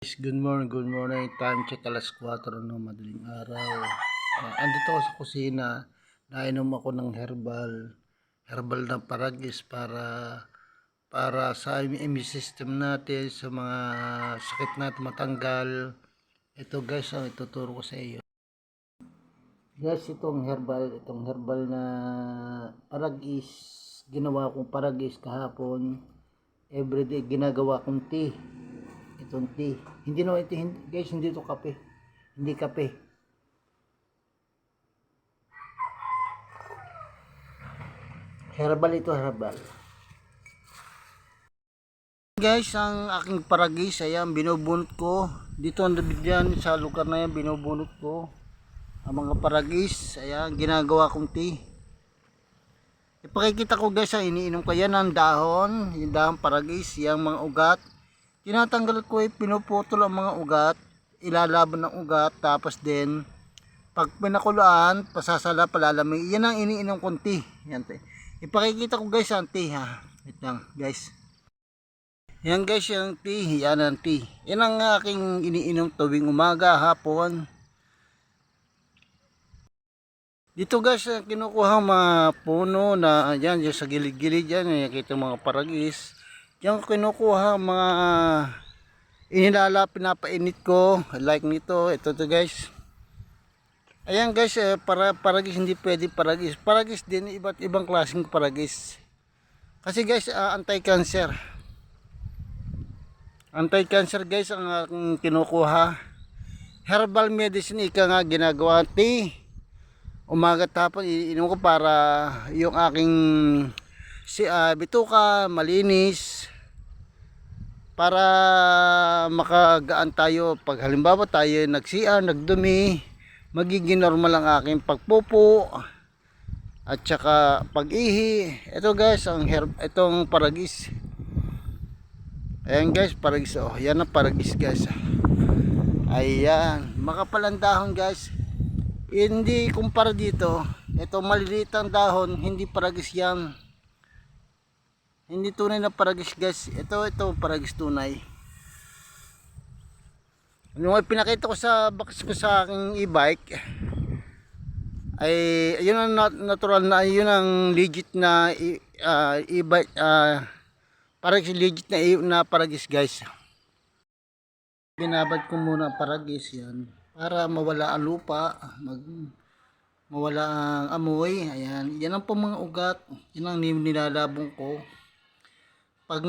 Good morning, good morning. Time check alas 4 no, madaling araw. Andito ako sa kusina. Nainom ako ng herbal na paragis para sa immune system natin, sa mga sakit natin matanggal. Ito guys, ang ituturo ko sa iyo. Guys, itong herbal na paragis, ginawa kong paragis kahapon. Everyday ginagawa kong tea. Itong tea. Hindi naman ito, guys, hindi ito kape. Hindi kape. Herbal ito, herbal. Guys, ang aking paragis, ayan, binubunot ko. Dito diyan sa lugar na yan, binubunot ko. Ang mga paragis, ayan, ginagawa kong tea. Ipakikita ko guys, iniinom ko yan ng dahon, yung dahon paragis, yung mga ugat. Tinatanggal ko, pinuputol ang mga ugat, ilalaban ng ugat, tapos din pag pinakuluan, pasasala, palalamig. Yan ang iniinom kong tea. Yan, ipakikita ko guys ang tea ha. Wait lang guys. Yan guys, yung tea, yan ang tea. Yan ang aking iniinom tuwing umaga, hapon. Dito guys, kinukuha mga puno na yan, sa gilid-gilid yan, nakikita mga paragis. Yan kinukuha mga pinapainit ko, like nito, ito to guys. Ayan guys, paragis, hindi pwede paragis. Paragis din, iba't ibang klaseng paragis. Kasi guys, anti-cancer. Anti-cancer guys ang aking kinukuha. Herbal medicine, ika nga ginagawa tea. Umaga tapon iniinom ko para yung aking bituka malinis, para makagaan tayo pag halimbawa tayo nag-CR, nagdumi, magiging normal ang aking pagpupo at saka pag-ihi. Ito guys, itong paragis. Ayan guys, paragis, oh. Yan ang paragis guys. Ayan, makapal ang dahon guys. Hindi kumpara dito. Ito maliliit ang dahon, hindi paragis yan. Hindi tunay na paragis guys. Ito paragis tunay. Nung pinakita ko sa box ko sa aking e-bike, ay yun ang natural na, yun ang legit na e-bike, paragis, legit na paragis guys. Binabad ko muna ang paragis yan para mawala ang lupa, mawala ang amoy. Ayan, yan ang po mga ugat, yan ang nilalabong ko. Pag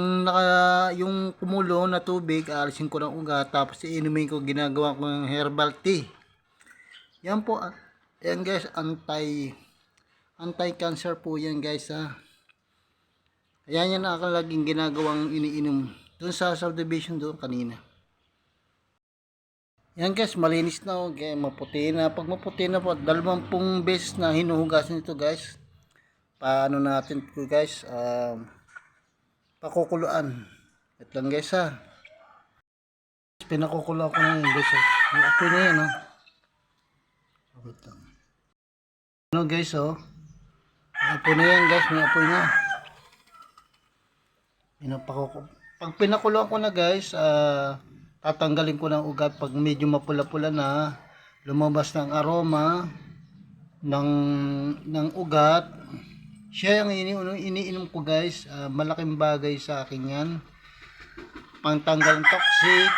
yung kumulo na tubig, alisin ko ng ugat, tapos iinumin ko, ginagawa ko ng herbal tea. Yan po, yan guys, anti-cancer po yan guys ha. Ayan, yan ang laging ginagawang iniinom doon sa subdivision doon kanina. Yan guys, malinis na, okay, maputi na. Pag maputi na po, 20 beses na hinuhugasan ito guys. Paano natin ito guys, pakukuluan. Ito lang guys ha. Pinakukuluan ko na yun guys. May apoy na yan ha. Ano guys oh. May apoy na yan guys. May apoy na. Pag pinakuluan ko na guys, tatanggalin ko ng ugat. Pag medyo mapula-pula na, lumabas ng aroma ng ugat, siya yung iniinom ko guys. Malaking bagay sa akin yan. Pangtanggal ng toxic,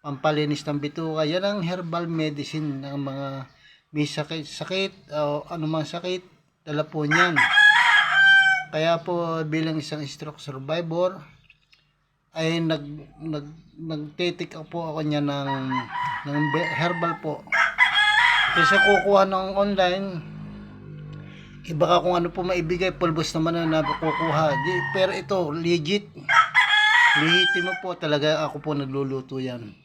pampalinis ng bituka. Yan ang herbal medicine ng mga may sakit o anumang sakit, dala po niyan. Kaya po bilang isang stroke survivor ay nagtitik po ako niya ng herbal po. Kasi kukuha ng online, iba ka kung ano po maibigay, pulbos naman na nakukuha. Pero ito, legit. Lihiti mo po talaga, ako po nagluluto yan.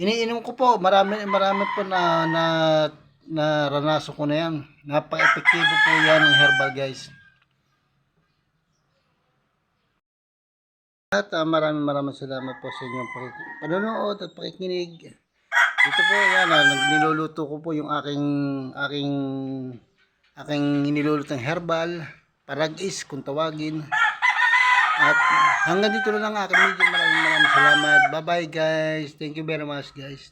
Iniinom ko po, marami po na naranasan ko na yan. Napaka-epektibo po yan ng herbal guys. At maraming salamat po sa inyong panonood at pakikinig. Dito po yan, niluluto ko po yung aking nilulutong herbal, paragis kung tawagin. At hanggang dito na lang aking video. Maraming salamat. Bye bye guys. Thank you very much guys.